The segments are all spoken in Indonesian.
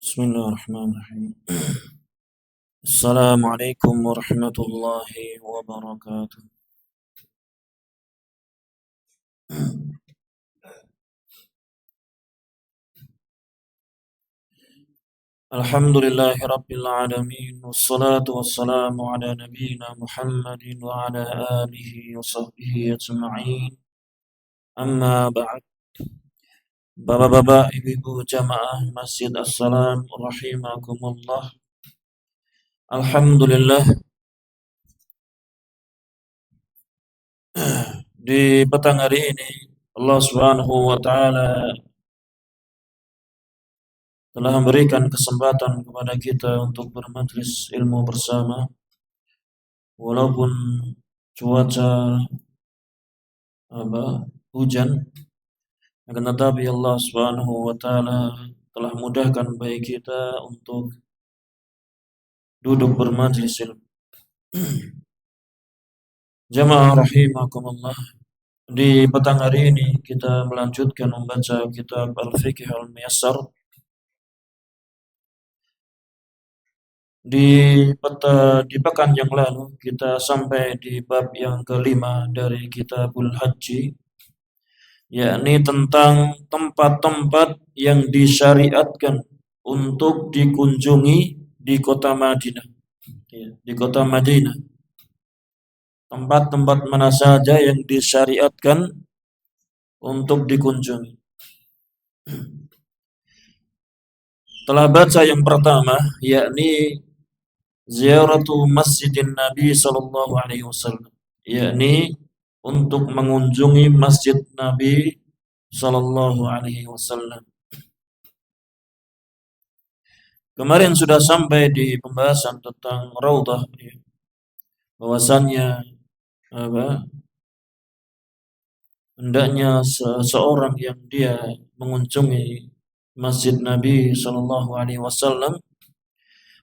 Bismillahirrahmanirrahim. Assalamualaikum warahmatullahi wabarakatuh. Alhamdulillahi rabbil alamin. Wassalatu wassalamu ala nabiyyina Muhammadin wa ala alihi wa sahbihi ajma'in. Amma ba'd. Bapak-bapak, ibu-ibu jamaah Masjid As-Salam rahimakumullah. Alhamdulillah, di petang hari ini Allah Subhanahu wa taala telah memberikan kesempatan kepada kita untuk bermajlis ilmu bersama, walaupun cuaca hujan, akan tetapi Allah Subhanahu wa taala telah mudahkan bagi kita untuk duduk bermajlis ilmu. Jamaah rahimakumullah, di petang hari ini kita melanjutkan membaca kitab Al-Fiqh Al-Muyassar. Di pekan yang lalu kita sampai di bab yang kelima dari Kitabul Haji, yakni tentang tempat-tempat yang disyariatkan untuk dikunjungi di kota Madinah. Di kota Madinah, tempat-tempat mana saja yang disyariatkan untuk dikunjungi. Telah baca yang pertama, yakni ziaratu Masjidin Nabi sallallahu alaihi wasallam, yakni untuk mengunjungi Masjid Nabi sallallahu alaihi wasallam. Kemarin sudah sampai di pembahasan tentang Raudhah, bahwasannya hendaknya seseorang yang dia mengunjungi Masjid Nabi sallallahu alaihi wasallam,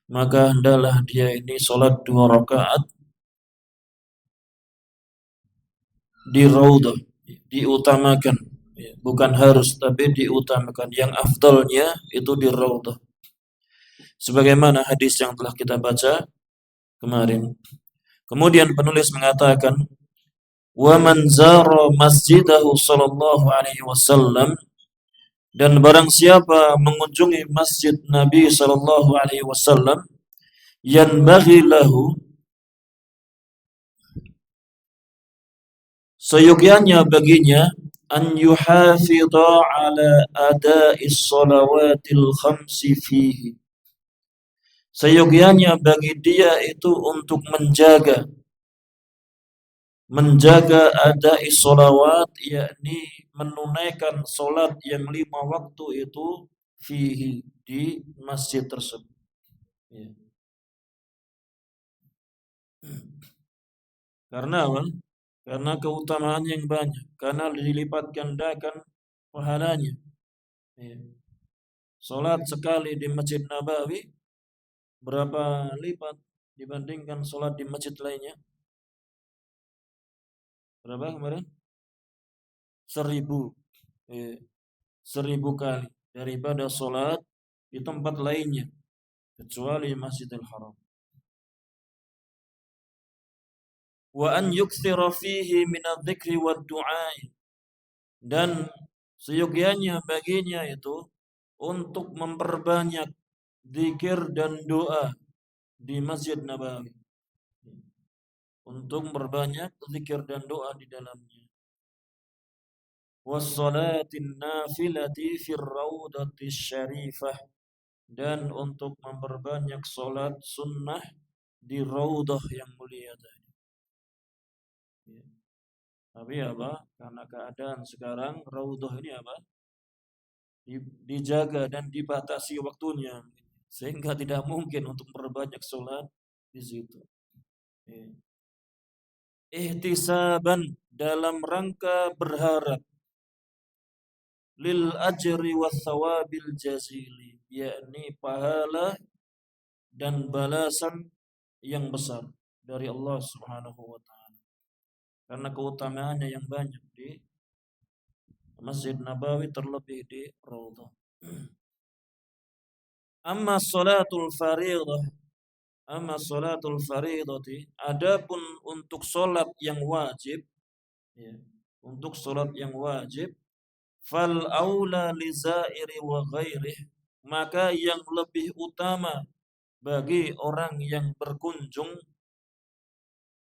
maka hendaklah dia ini sholat 2 rakaat di Raudhah, diutamakan, bukan harus tapi diutamakan. Yang afdalnya itu di Raudhah, sebagaimana hadis yang telah kita baca kemarin. Kemudian penulis mengatakan, wa man zara masjidahu sallallahu alaihi wasallam, dan barang siapa mengunjungi masjid Nabi sallallahu alaihi wasallam, yanbaghi lahu, seyogyanya baginya, an yuhafidha ala ada'is salawatil khamsi fihi, seyogyanya bagi dia itu untuk menjaga ada'is salawat, yakni menunaikan solat yang 5 waktu itu fihi, di masjid tersebut. Karena apa? Karena keutamaan yang banyak, karena dilipat gandakan pahalanya. Solat sekali di Masjid Nabawi berapa lipat dibandingkan solat di masjid lainnya? Berapa kemarin? 1000 kali. daripada salat di tempat lainnya kecuali Masjidil Haram. Wa an yukthira fihi minadh-dzikri wad-du'a, dan seyogyanya baginya itu untuk memperbanyak zikir dan doa di Masjid Nabawi. Untuk memperbanyak zikir dan doa di dalamnya. Was-salatin nafilati fir raudati syarifah, dan untuk memperbanyak salat sunnah di raudah yang mulia tadi. Ya. Tapi apa? Karena keadaan sekarang raudah ini apa? Dijaga dan dibatasi waktunya, sehingga tidak mungkin untuk memperbanyak salat di situ. Ya. Ihtisaban, dalam rangka berharap, lil ajri wa thawabil jazili, yakni pahala dan balasan yang besar dari Allah Subhanahu wa taala. Karena keutamaannya yang banyak di Masjid Nabawi, terlebih di Raudhah. Amma salatul fariidah, amma salatul fariidati, adapun untuk salat yang wajib, ya, untuk salat yang wajib, fal aula li zairi wa ghairih, maka yang lebih utama bagi orang yang berkunjung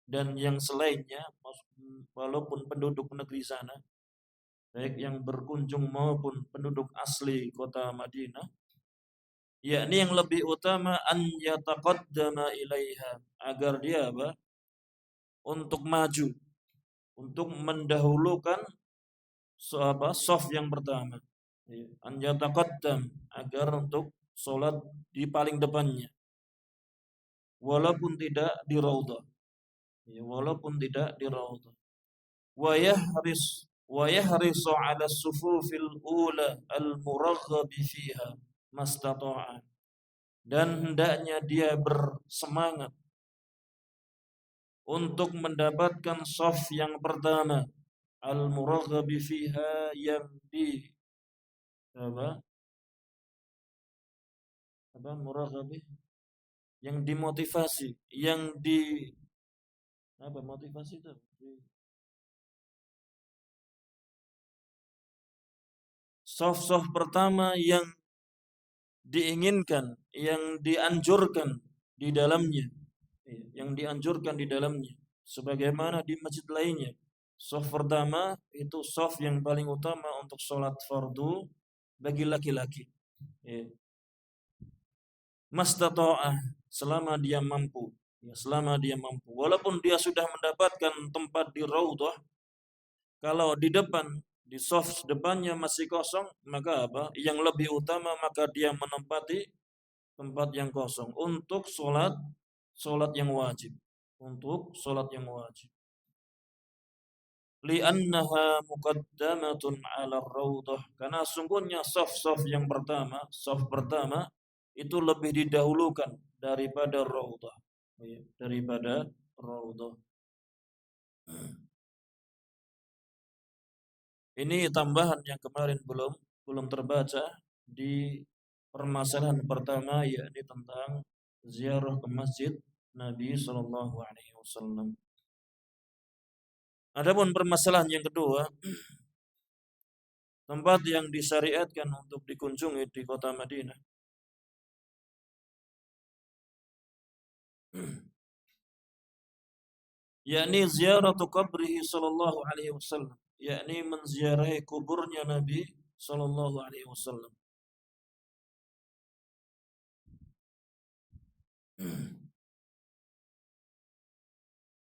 dan yang selainnya, walaupun penduduk negeri sana, baik yang berkunjung maupun penduduk asli kota Madinah, yakni yang lebih utama an yataqaddama ilaiha, agar dia apa? Untuk maju, untuk mendahulukan saf yang pertama. An yataqaddam, agar untuk salat di paling depannya. Walaupun tidak di raudhah. Ya, walaupun tidak di raudhah. Wa yahrisu 'ala as-sufufil ula al-muraghabi fiha mastata'a, dan hendaknya dia bersemangat untuk mendapatkan shaf yang pertama, al-muraghabi fiha, yang di apa? Apa muraghabi? Yang dimotivasi, yang di apa motivasi itu? Shaf pertama yang diinginkan, yang dianjurkan di dalamnya, yang dianjurkan di dalamnya, sebagaimana di masjid lainnya. Shaf pertama itu shaf yang paling utama untuk sholat fardu bagi laki-laki. Mastata'ah, selama dia mampu. Selama dia mampu. Walaupun dia sudah mendapatkan tempat di raudhah, kalau di depan, di shaf depannya masih kosong, maka apa? Yang lebih utama, maka dia menempati tempat yang kosong untuk sholat yang wajib. Untuk sholat yang wajib. Li'annaha muqaddamatun 'ala raudhah, karena sungguhnya shaf yang pertama, shaf pertama itu lebih didahulukan daripada raudhah. Daripada raudhah. Ini tambahan yang kemarin belum terbaca di permasalahan pertama, yakni tentang ziarah ke masjid Nabi sallallahu alaihi wasallam. Adapun permasalahan yang kedua, tempat yang disyariatkan untuk dikunjungi di kota Madinah. Yakni ziaratu qabrihi sallallahu alaihi wasallam, yakni menziarahi kuburnya Nabi sallallahu alaihi wasallam.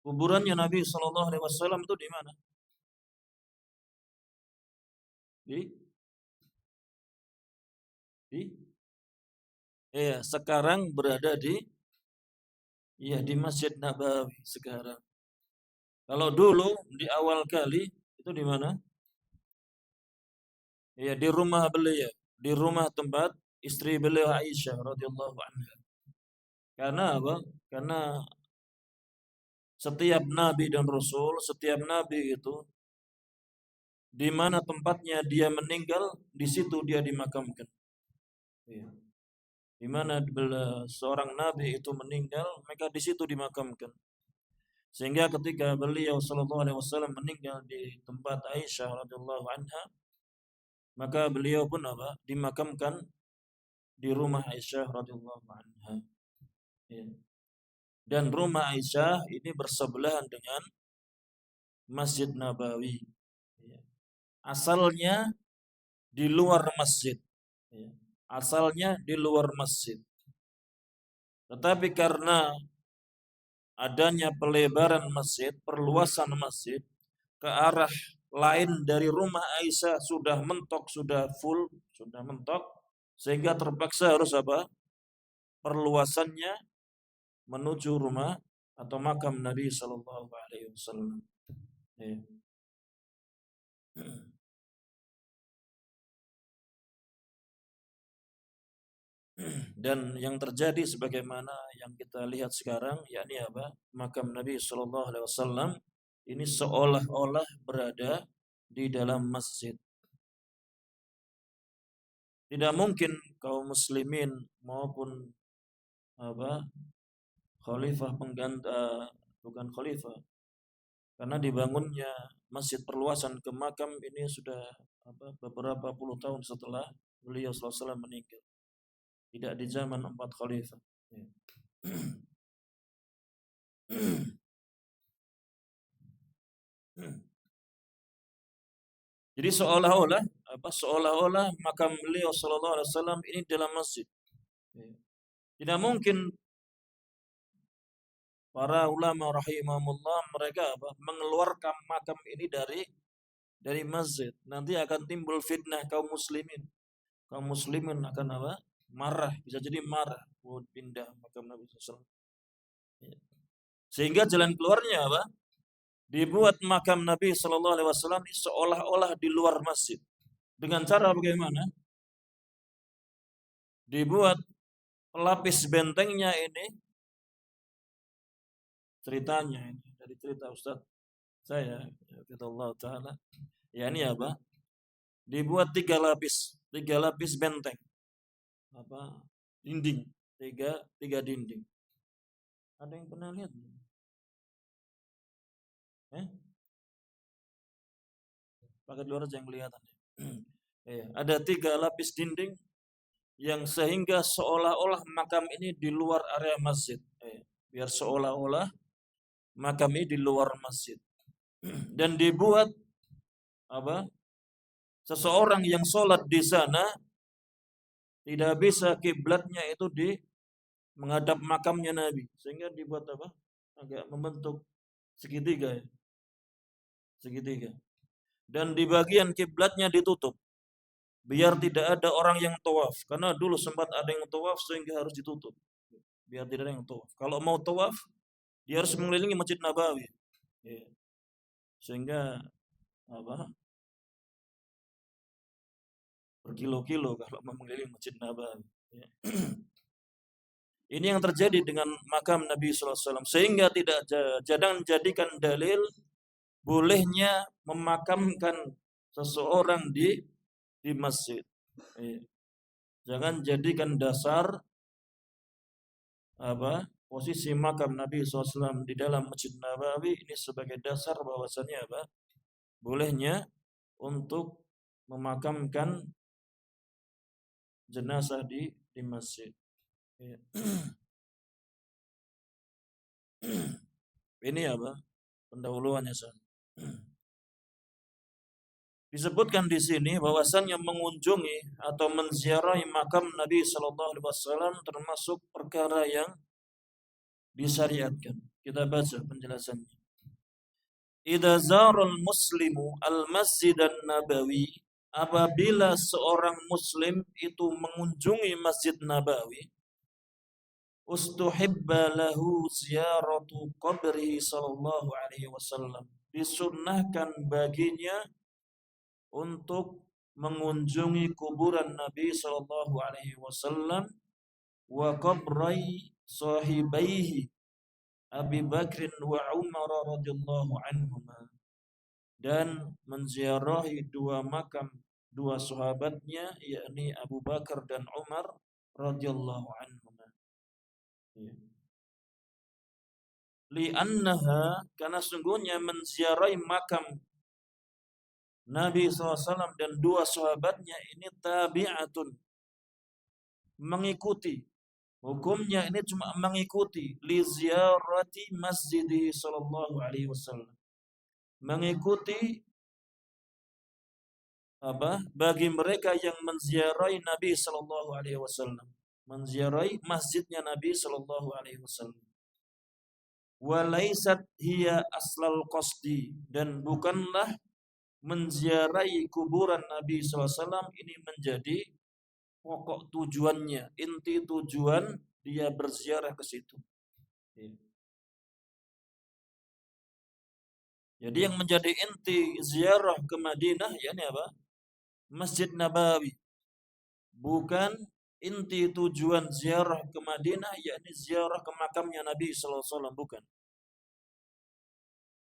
Kuburannya Nabi sallallahu alaihi wasallam itu di mana? Di sekarang berada di Masjid Nabawi sekarang. Kalau dulu di awal kali itu di mana? Ya, di rumah beliau, di rumah tempat istri beliau Aisyah radhiyallahu anha. Karena apa? Karena setiap nabi dan rasul, setiap nabi itu di mana tempatnya dia meninggal, di situ dia dimakamkan. Ya. Di mana seorang nabi itu meninggal, maka di situ dimakamkan. Sehingga ketika beliau sallallahu alaihi wasallam meninggal di tempat Aisyah radhiyallahu anha, maka beliau pun dimakamkan di rumah Aisyah radhiyallahu anha. Ya. Dan rumah Aisyah ini bersebelahan dengan Masjid Nabawi. Ya. Asalnya di luar masjid. Ya. Asalnya di luar masjid. Tetapi karena adanya pelebaran masjid, perluasan masjid ke arah lain dari rumah Aisyah sudah mentok, sudah full, sudah mentok, sehingga terpaksa harus perluasannya menuju rumah atau makam Nabi Shallallahu Alaihi Wasallam. Ya. Dan yang terjadi sebagaimana yang kita lihat sekarang, yakni makam Nabi Shallallahu Alaihi Wasallam ini seolah-olah berada di dalam masjid. Tidak mungkin kaum muslimin maupun khalifah pengganti, bukan khalifah, karena dibangunnya masjid perluasan ke makam ini sudah beberapa puluh tahun setelah beliau SAW meninggal, tidak di zaman 4 khalifah. Jadi seolah-olah makam beliau sallallahu alaihi wasallam ini dalam masjid. Tidak mungkin para ulama rahimahumullah mereka mengeluarkan makam ini dari masjid. Nanti akan timbul fitnah kaum muslimin. Kaum muslimin akan marah, bisa jadi marah pindah makam Nabi sallallahu alaihi wasallam. Sehingga jalan keluarnya dibuat makam Nabi sallallahu alaihi wasallam seolah-olah di luar masjid. Dengan cara bagaimana? Dibuat pelapis bentengnya ini, ceritanya ini dari cerita Ustaz saya, Allah taala. Ya ini dibuat 3 lapis benteng. Dinding, tiga dinding. Ada yang pernah lihat? Pakai luar aja yang kelihatan. Ada 3 lapis dinding yang sehingga seolah-olah makam ini di luar area masjid. Biar seolah-olah makam ini di luar masjid. Dan dibuat seseorang yang sholat di sana tidak bisa kiblatnya itu menghadap makamnya Nabi, sehingga dibuat agak membentuk segitiga. Dan di bagian kiblatnya ditutup biar tidak ada orang yang tawaf, karena dulu sempat ada yang tawaf sehingga harus ditutup biar tidak ada yang tawaf. Kalau mau tawaf dia harus mengelilingi Masjid Nabawi, sehingga berkilo-kilo kalau mau mengelilingi Masjid Nabawi. Ini yang terjadi dengan makam Nabi sallallahu alaihi wasallam, sehingga tidak jangan jadikan dalil bolehnya memakamkan seseorang di masjid. Jangan jadikan dasar posisi makam Nabi SAW di dalam Masjid Nabawi ini sebagai dasar bahwasannya bolehnya untuk memakamkan jenazah di masjid. Ini pendahuluannya San. Disebutkan di sini bahwasannya mengunjungi atau menziarahi makam Nabi sallallahu alaihi wasallam termasuk perkara yang disyariatkan. Kita baca penjelasannya. Idza zaral muslimu al-masjid an-nabawi, apabila seorang muslim itu mengunjungi Masjid Nabawi, ustuhibba lahu ziyaratu qabrihi sallallahu alaihi wasallam, disunnahkan baginya untuk mengunjungi kuburan Nabi sallallahu alaihi wasallam wa qabrai sahibaihi Abi Bakr wa Umar radhiyallahu anhuma, dan menziarahi dua makam dua sahabatnya, yakni Abu Bakar dan Umar radhiyallahu anhum. Ya. Li'annaha, karena sungguhnya menziarahi makam Nabi SAW dan dua sahabatnya ini tabi'atun, mengikuti. Hukumnya ini cuma mengikuti li ziyarati masjidi sallallahu alaihi wasallam. Mengikuti apa? Bagi mereka yang menziarahi Nabi sallallahu alaihi wasallam. Menziarahi masjidnya Nabi sallallahu alaihi wasallam. Wa laysat hiya aslal qasdi, dan bukanlah menziarahi kuburan Nabi sallallahu alaihi wasallam ini menjadi pokok tujuannya, inti tujuan dia berziarah ke situ. Jadi yang menjadi inti ziarah ke Madinah yakni apa? Masjid Nabawi. Bukan inti tujuan ziarah ke Madinah yakni ziarah ke makamnya Nabi sallallahu alaihi wasallam, bukan.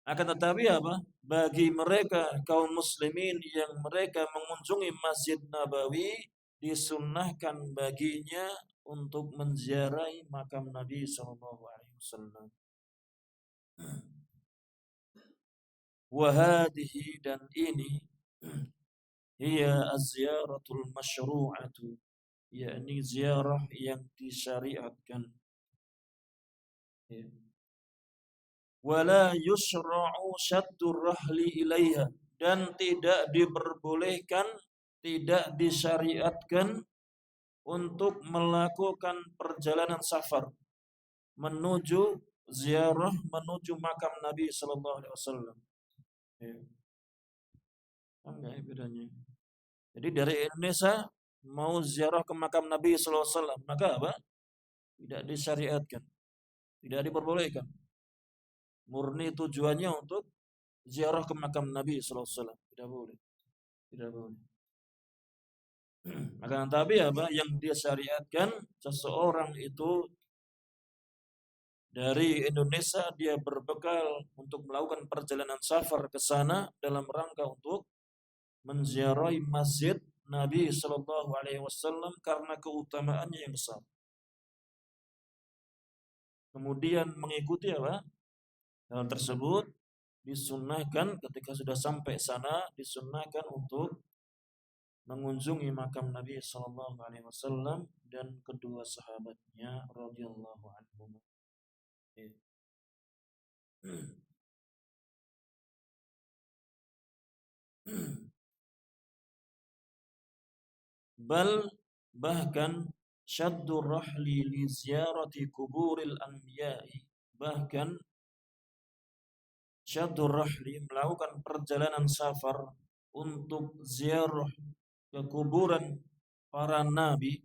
Akan tetapi apa? Bagi mereka kaum muslimin yang mereka mengunjungi Masjid Nabawi, disunnahkan baginya untuk menziarahi makam Nabi sallallahu alaihi wasallam. Wahadihi, dan ini hiya az-ziyaratul masyru'atu, yakni ziarah yang disyariatkan. Wala yusra'u syaddur rahli ilaiha, dan tidak diperbolehkan, tidak disyariatkan untuk melakukan perjalanan safar menuju ziarah, menuju makam Nabi sallallahu alaihi wasallam. Enggak bedanya. Jadi dari Indonesia mau ziarah ke makam Nabi sallallahu alaihi wasallam, maka apa? Tidak disyariatkan, tidak diperbolehkan. Murni tujuannya untuk ziarah ke makam Nabi sallallahu alaihi wasallam, tidak boleh. Tidak boleh. Akan tapi apa yang disyariatkan, seseorang itu dari Indonesia dia berbekal untuk melakukan perjalanan safar ke sana dalam rangka untuk menziarahi masjid Nabi sallallahu alaihi wasallam karena keutamaannya yang besar. Kemudian mengikuti apa? Hal tersebut disunnahkan ketika sudah sampai sana, disunnahkan untuk mengunjungi makam Nabi sallallahu alaihi wasallam dan kedua sahabatnya radhiyallahu anhum. Bal, bahkan syaddur rahli li ziyarati kuburil anbiya'i, bahkan syaddur rahli, melakukan perjalanan safar untuk ziarah ke kuburan para nabi,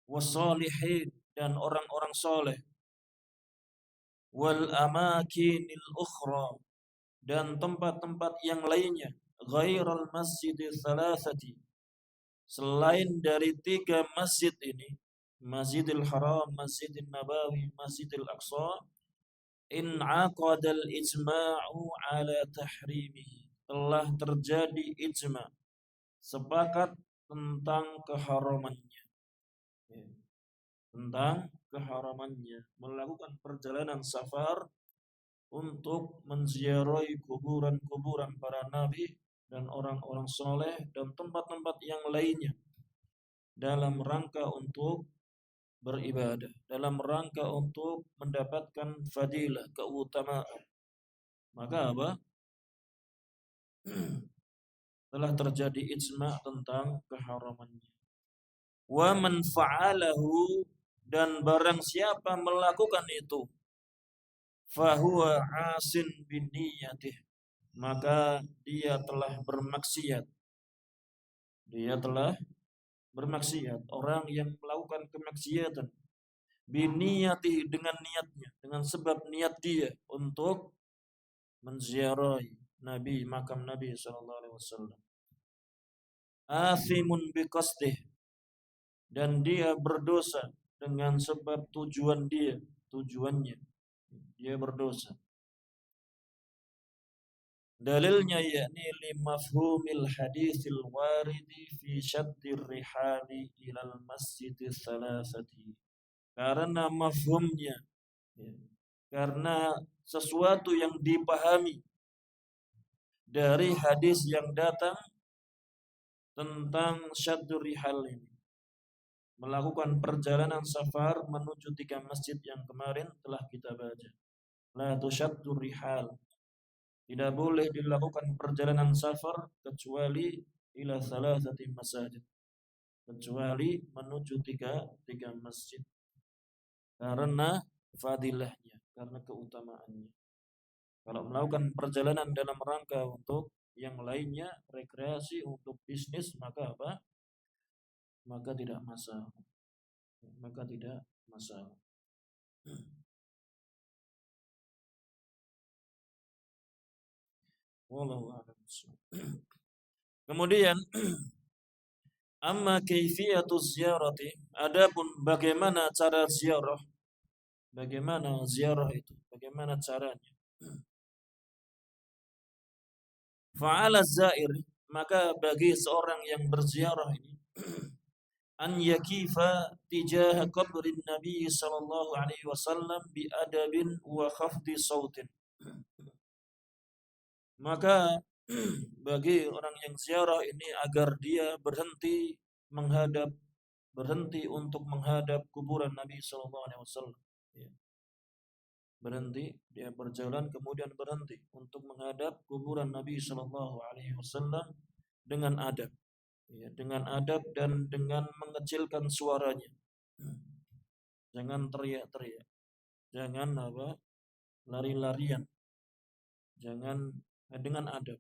wasalihin, dan orang-orang soleh, wal amakinil ukhra, dan tempat-tempat yang lainnya, ghairal masjidil thalathati, selain dari tiga masjid ini, Masjidil Haram, Masjidil Nabawi, Masjidil Aqsa, in aqadal ijma'u ala tahrimihi, telah terjadi ijma', sepakat tentang keharamannya. Tentang keharamannya melakukan perjalanan safar untuk menziarahi kuburan-kuburan para nabi dan orang-orang soleh dan tempat-tempat yang lainnya dalam rangka untuk beribadah, dalam rangka untuk mendapatkan fadilah, keutamaan. Maka apa? Telah terjadi ijma' tentang keharamannya. Wa man fa'alahu, dan barang siapa melakukan itu, fahuwa asin bin niyatih, maka dia telah bermaksiat. Dia telah bermaksiat. Orang yang melakukan kemaksiatan biniyati, dengan niatnya, dengan sebab niat dia untuk menziarahi Nabi, makam Nabi sallallahu alaihi wasallam. Athimun biqasdih, dan dia berdosa dengan sebab tujuannya dia berdosa. Dalilnya yakni li mafhumil haditsil waridi fi syaddir rihali ilal masjidis salasati. Karena mafhumnya, ya, karena sesuatu yang dipahami dari hadis yang datang tentang syaddur rihal ini, melakukan perjalanan safar menuju 3 masjid yang kemarin telah kita baca. La tusyaddur rihal, tidak boleh dilakukan perjalanan safar kecuali ila salasati masajid, kecuali menuju tiga masjid, karena fadilahnya, karena keutamaannya. Kalau melakukan perjalanan dalam rangka untuk yang lainnya, rekreasi, untuk bisnis, maka apa? Maka tidak masalah. Maka tidak masalah. Wallahu a'lam. Kemudian amma kaifiyatu ziyarati, adapun bagaimana cara ziarah, bagaimana ziarah itu, bagaimana caranya. Fa'ala zair, maka bagi seorang yang berziarah ini, an yakifa tijaha qabrin Nabi sallallahu alaihi wasallam bi adabin wa khafdi sautin. Maka bagi orang yang ziarah ini agar dia berhenti untuk menghadap kuburan Nabi sallallahu alaihi wasallam. Ya. Berhenti, dia berjalan kemudian berhenti untuk menghadap kuburan Nabi sallallahu alaihi wasallam dengan adab. Ya, dengan adab dan dengan mengecilkan suaranya. Jangan teriak-teriak. Jangan lari-larian. Jangan, dengan adab.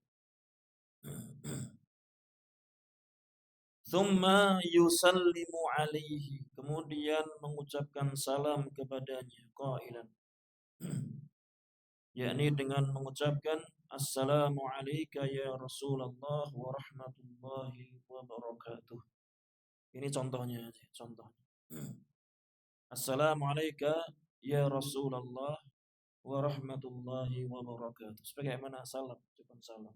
Thumma yusallimu alaihi, kemudian mengucapkan salam kepadanya qailan, yakni dengan mengucapkan assalamu alayka ya Rasulullah wa rahmatullahi wa barakatuh. Ini contohnya. Assalamu alayka ya Rasulullah wa rahmatullahi wa barakatuh. Sebagaimana salam, ucapan salam.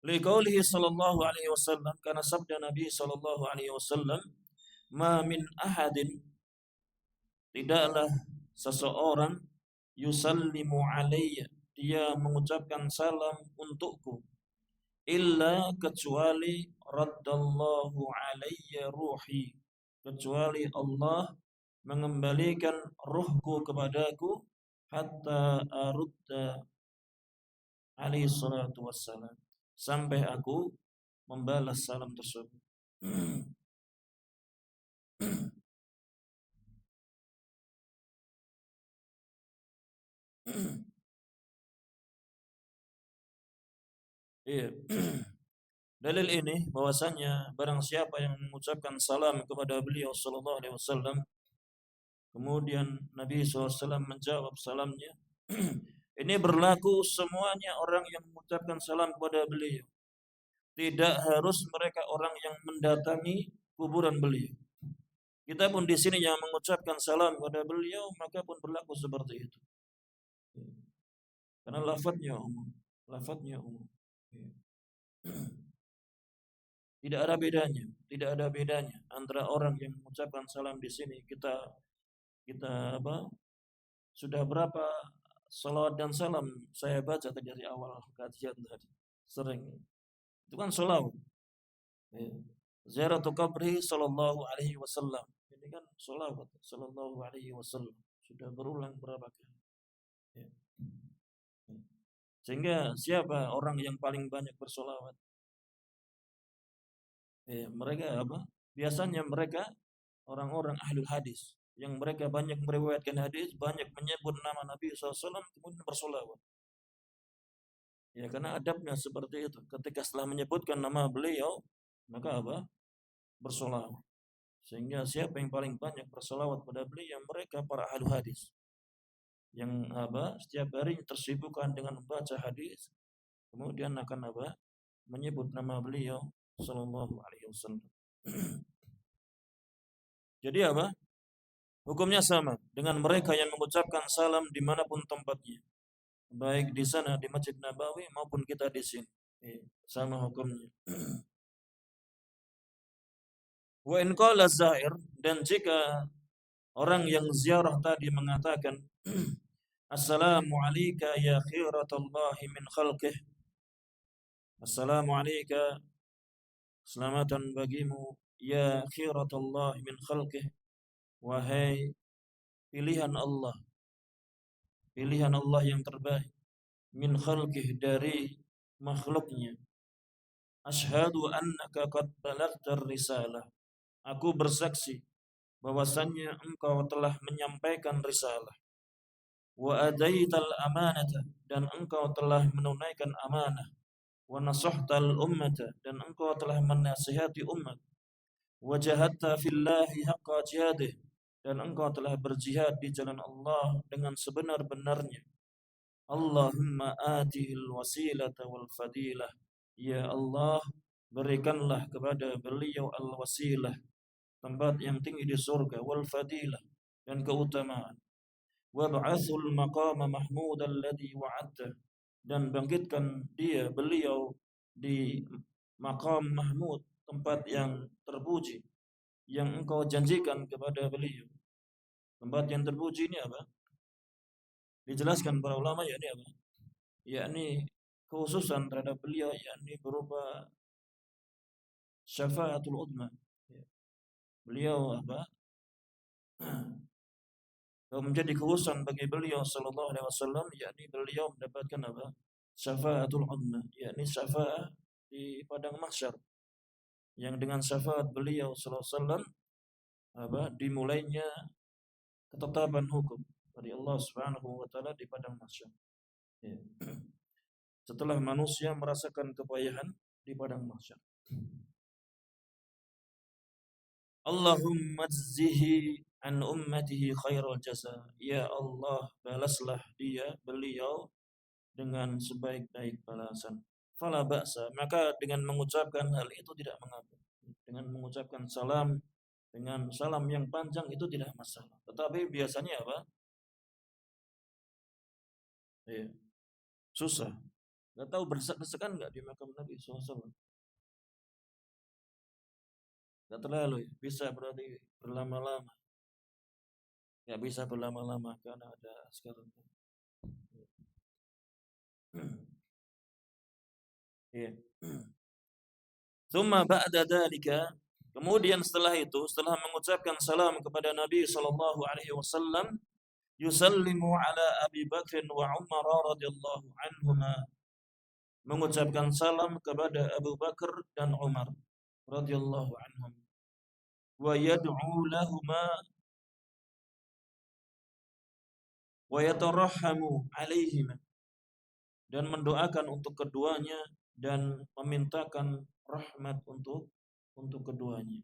Liqaulihi sallallahu alaihi wasallam, karena sabda Nabi sallallahu alaihi wasallam, ma min ahadin, tidaklah seseorang, yusallimu alayya, dia mengucapkan salam untukku, illa, kecuali raddallahu alayya ruhi, kecuali Allah mengembalikan ruhku kepadaku, hatta arudda alaihi salatu wassalam, sampai aku membalas salam tersebut. Iya. Dalil ini bahwasanya barang siapa yang mengucapkan salam kepada beliau sallallahu alaihi wasallam, kemudian Nabi SAW menjawab salamnya, ini berlaku semuanya orang yang mengucapkan salam kepada beliau. Tidak harus mereka orang yang mendatangi kuburan beliau. Kita pun di sini yang mengucapkan salam kepada beliau, maka pun berlaku seperti itu. Karena lafadznya umum. Tidak ada bedanya antara orang yang mengucapkan salam di sini, kita sudah berapa salawat dan salam saya baca dari awal kajian tadi, sering. Itu kan salawat. Ziaratu qabri sallallahu alaihi wasallam. Ini kan salawat sallallahu alaihi wasallam. Sudah berulang berapa kali. Ya. Sehingga siapa orang yang paling banyak bersolawat? Mereka biasanya mereka orang-orang ahlul hadis, yang mereka banyak meriwayatkan hadis, banyak menyebut nama Nabi SAW, kemudian bersolawat. Ya, karena adabnya seperti itu. Ketika setelah menyebutkan nama beliau, maka bersolawat. Sehingga siapa yang paling banyak bersolawat pada beliau, mereka para ahlul hadis, yang setiap hari tersibukkan dengan membaca hadis, kemudian akan menyebut nama beliau sallallahu alaihi wasallam. Jadi Hukumnya sama dengan mereka yang mengucapkan salam dimanapun tempatnya, baik di sana di Masjid Nabawi maupun kita di sini. Sama hukumnya. Wa in qala zair, dan jika orang yang ziarah tadi mengatakan Assalamu alayka ya khiratallahi min khalqih. Assalamu alayka, selamatan bagimu ya khiratallahi min khalqih, wahai pilihan Allah yang terbaik, min khalqih, dari makhluknya. Ashhadu annaka qad balaghtar risalah. Aku bersaksi bahwasannya engkau telah menyampaikan risalah. Wa adaital amanata, dan engkau telah menunaikan amanah. Wa nasahtal ummata, dan engkau telah menasihati umat. Wa jahadta fillahi haqqa jihadih, dan engkau telah berjihad di jalan Allah dengan sebenar-benarnya. Allahumma atihil wasilata wal fadilah. Ya Allah, berikanlah kepada beliau al-wasilah, tempat yang tinggi di surga, wal fadilah, dan keutamaan. Wab'athul maqama mahmud alladhi wa'adta, dan bangkitkan beliau di maqam mahmud, tempat yang terpuji yang engkau janjikan kepada beliau. Tempat yang terpuji ini apa? Dijelaskan para ulama, yakni apa? Yakni khususan terhadap beliau, yakni berupa syafaatul udma. Beliau apa? Menjadi khususan bagi beliau sallallahu alaihi wasallam, yakni beliau mendapatkan apa? Syafaatul udma, yakni syafaat di padang mahsyar, yang dengan syafaat beliau sallallahu alaihi wasallam apa? Dimulainya ketetapan hukum dari Allah Subhanahu wa taala di padang mahsyar. Ya. Setelah manusia merasakan kepayahan di padang mahsyar. Allahumma jzihi an ummatihi khairal jasa. Ya Allah, balaslah beliau dengan sebaik-baik balasan. Fala ba'sa, maka dengan mengucapkan hal itu tidak mengapa. Dengan mengucapkan salam dengan salam yang panjang itu tidak masalah. Tetapi biasanya apa? Ya, susah. Gak tahu berdesak-desakan nggak di makam Nabi SAW? Gak terlalu, bisa berarti berlama-lama. Gak bisa berlama-lama karena ada sekarang. Iya. Tsumma ba'da dzalika, kemudian setelah itu, setelah mengucapkan salam kepada Nabi sallallahu alaihi wasallam, yusallimu ala Abi Bakr wa Umar radhiyallahu anhuma, mengucapkan salam kepada Abu Bakar dan Umar radhiyallahu anhum, wa yad'u lahumā wa yatarahhamu 'alaihima, dan mendoakan untuk keduanya dan memintakan rahmat untuk keduanya.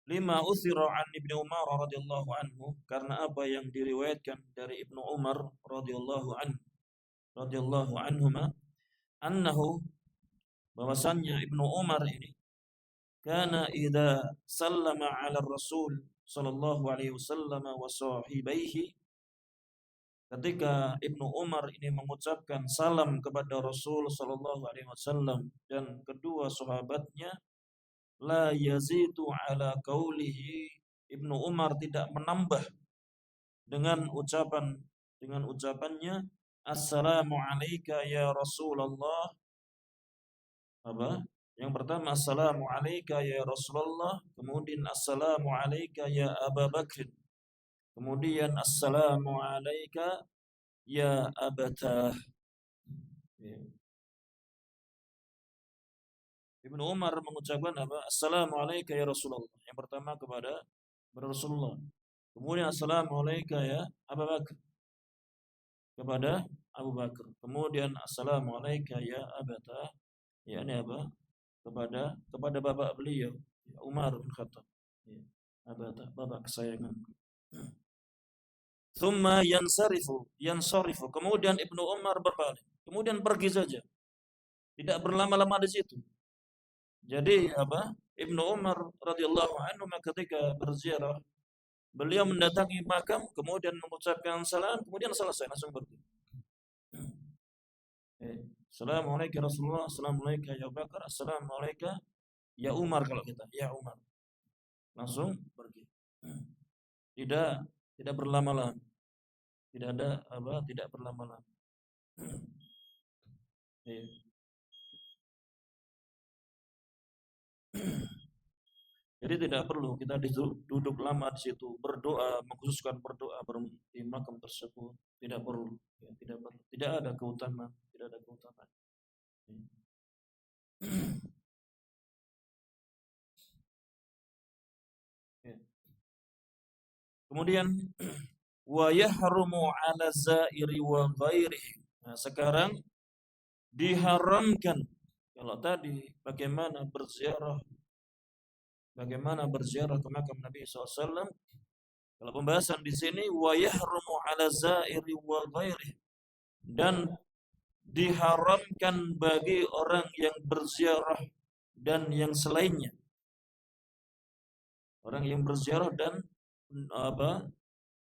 Lima uthira an Ibnu Umar radhiyallahu anhu, karena apa yang diriwayatkan dari Ibnu Umar radhiyallahu anhuma, annahu, bahwasannya Ibnu Umar ini, kana idza sallama 'ala Rasul sallallahu alaihi wasallam wa sahibaihi, ketika Ibnu Umar ini mengucapkan salam kepada Rasul sallallahu alaihi wasallam dan kedua sahabatnya, la yazidu ala qaulihi, Ibnu Umar tidak menambah dengan ucapannya assalamu alayka ya Rasulullah. Apa? Yang pertama assalamu alayka ya Rasulullah, kemudian assalamu alayka ya Abu Bakr, kemudian assalamu alayka ya Abatah. Ibnu Umar mengucapkan apa? Assalamu alayka ya Rasulullah. Yang pertama kepada Rasulullah. Kemudian assalamu alayka ya Abu Bakar, kepada Abu Bakar. Kemudian assalamu alayka ya Abatah, yakni apa? Kepada bapak beliau, Umar bin Khattab. Ya, Abatah, bapak kesayangan. Tsumma yansarifu. Kemudian Ibnu Umar berbalik. Kemudian pergi saja. Tidak berlama-lama di situ. Jadi apa? Ibnu Umar radhiyallahu anhu ketika berziarah, beliau mendatangi makam, kemudian mengucapkan salam, kemudian selesai langsung pergi. Assalamualaikum Rasulullah, Assalamualaikum ya Abu Bakar, Assalamualaikum ya Umar, kalau kita ya Umar, langsung pergi. Tidak tidak berlama-lama. Tidak ada tidak berlama-lama. Jadi tidak perlu kita duduk lama di situ berdoa, mengkhususkan berdoa di makam tersebut. Tidak perlu, ya, tidak perlu. Tidak ada keutamaan, tidak ada keutamaan. Ya. Kemudian wa yahrumu 'ala zairi wa ghairihi. Nah, sekarang diharamkan, kalau tadi bagaimana berziarah ke makam Nabi SAW. Kalau pembahasan di sini wa yahrumu 'ala zairi wa ghairihi, dan diharamkan bagi orang yang berziarah dan yang selainnya. Orang yang berziarah dan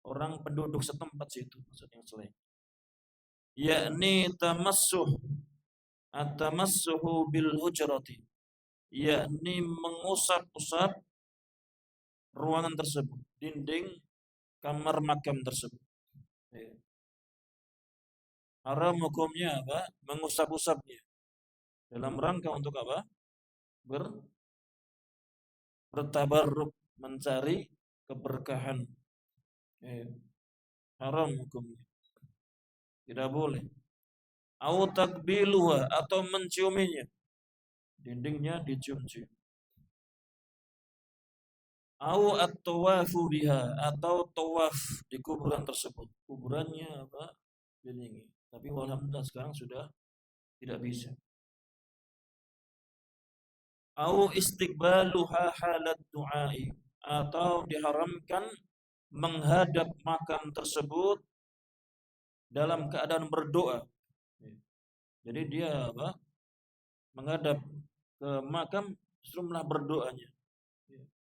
orang penduduk setempat situ, maksudnya yang selain. Yakni tamassuhu bil hujrati, yakni mengusap-usap ruangan tersebut, dinding kamar makam tersebut. Haram hukumnya apa? Mengusap-usapnya. Dalam rangka untuk apa? Bertabarruk, mencari keberkahan. Haram hukumnya. Tidak boleh. Au takbiluha, atau menciuminya. Dindingnya dicium-cium. Au at-tawafu biha, atau tawaf di kuburan tersebut. Kuburannya apa? Dindingi. Tapi alhamdulillah sekarang sudah tidak bisa. Au istiqbaluha halat du'ai, atau diharamkan menghadap makam tersebut dalam keadaan berdoa. Jadi dia apa? Menghadap ke makam justru malah berdoanya.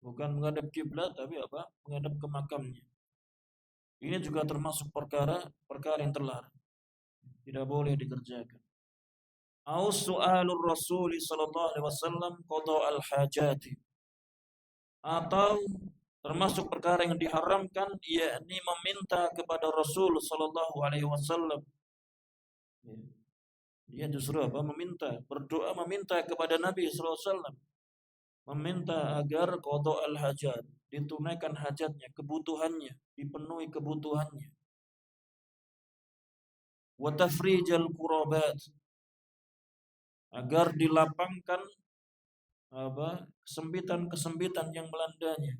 Bukan menghadap kiblat, tapi apa? Menghadap ke makamnya. Ini juga termasuk perkara yang terlarang. Tidak boleh dikerjakan. Au su'alur Rasul sallallahu alaihi wasallam qada al-hajati, atau termasuk perkara yang diharamkan, yakni meminta kepada Rasul sallallahu alaihi wasallam. Dia justru apa? Berdoa meminta kepada Nabi sallallahu alaihi wasallam. Meminta agar qada al-hajat, ditunaikan hajatnya, kebutuhannya, dipenuhi kebutuhannya. Wa tafrijal qurabat, agar dilapangkan kesempitan yang melandanya.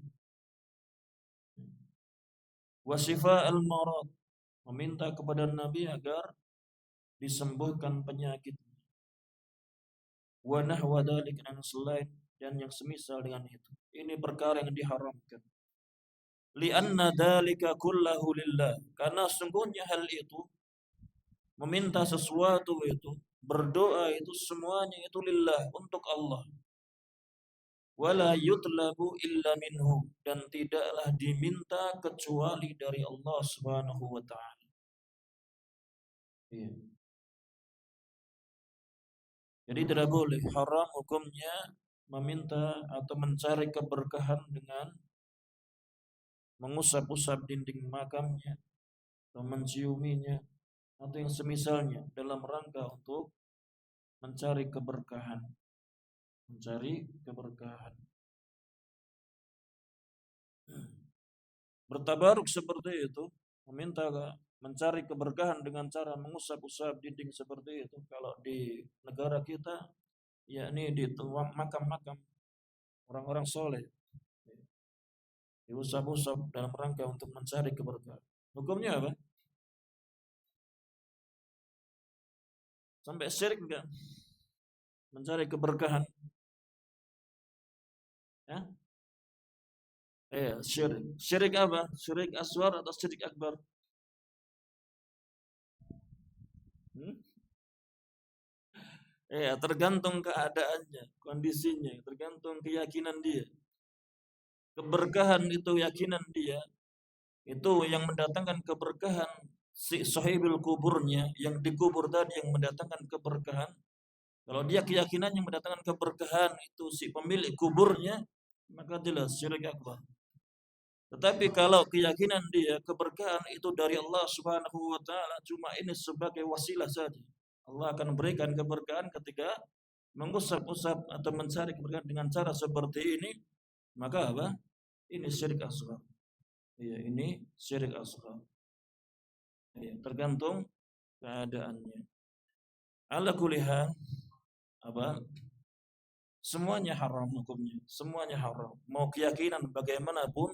Wa shifa'al marad, meminta kepada Nabi agar disembuhkan penyakit. Wa nahwa dzalika, dan yang semisal dengan itu. Ini perkara yang diharamkan. Li'anna dzalika kullahu lillah, karena sungguhnya hal itu, meminta sesuatu itu, berdoa itu, semuanya itu lillah, untuk Allah. Wala yutlabu illa minhu, dan tidaklah diminta kecuali dari Allah Subhanahu wa ta'ala. Jadi tidak boleh, haram hukumnya meminta atau mencari keberkahan dengan mengusap-usap dinding makamnya atau menciuminya atau yang semisalnya dalam rangka untuk mencari keberkahan. Bertabaruk seperti itu, mencari keberkahan dengan cara mengusap-usap dinding seperti itu, kalau di negara kita, yakni di makam-makam orang-orang soleh, diusap-usap dalam rangka untuk mencari keberkahan. Hukumnya apa? Sampai syirik enggak? Mencari keberkahan. Ya? Syirik. Syirik apa? Syirik aswar atau syirik akbar? Ya, tergantung keadaannya, kondisinya, tergantung keyakinan dia. Keberkahan itu yakinan dia, itu yang mendatangkan keberkahan si sahibul kuburnya, yang dikubur tadi yang mendatangkan keberkahan. Kalau dia keyakinan yang mendatangkan keberkahan itu si pemilik kuburnya, maka jelas syirik akbar. Tetapi kalau keyakinan dia keberkahan itu dari Allah Subhanahu wa taala, cuma ini sebagai wasilah saja. Allah akan berikan keberkahan ketika mengusap-usap atau mencari keberkahan dengan cara seperti ini, maka apa? Ini syirik asghar. Iya, ini syirik asghar. Iya, tergantung keadaannya. Ala kuliah apa? Semuanya haram hukumnya, semuanya haram. Mau keyakinan bagaimanapun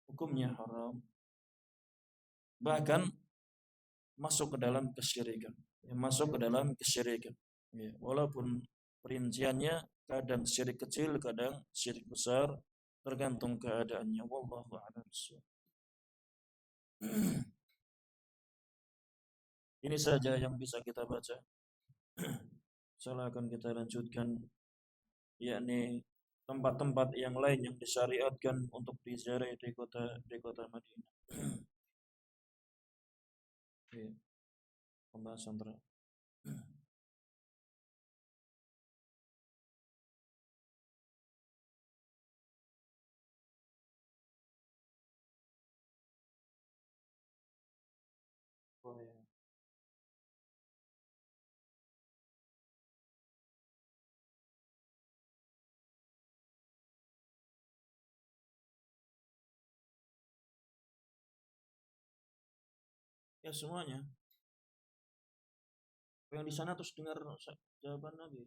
hukumnya haram. Bahkan masuk ke dalam kesyirikan. Ya, masuk ke dalam kesyirikan. Ya, walaupun perinciannya kadang syirik kecil, kadang syirik besar, tergantung keadaannya. Wallahu a'lam bishawab. Ini saja yang bisa kita baca. Silakan kita lanjutkan, yakni tempat-tempat yang lain yang disyariatkan untuk diziarahi di kota Madinah. Iya, pembahasan terakhir. Oh, ya. Ya semuanya. Yang di sana terus dengar jawaban Nabi.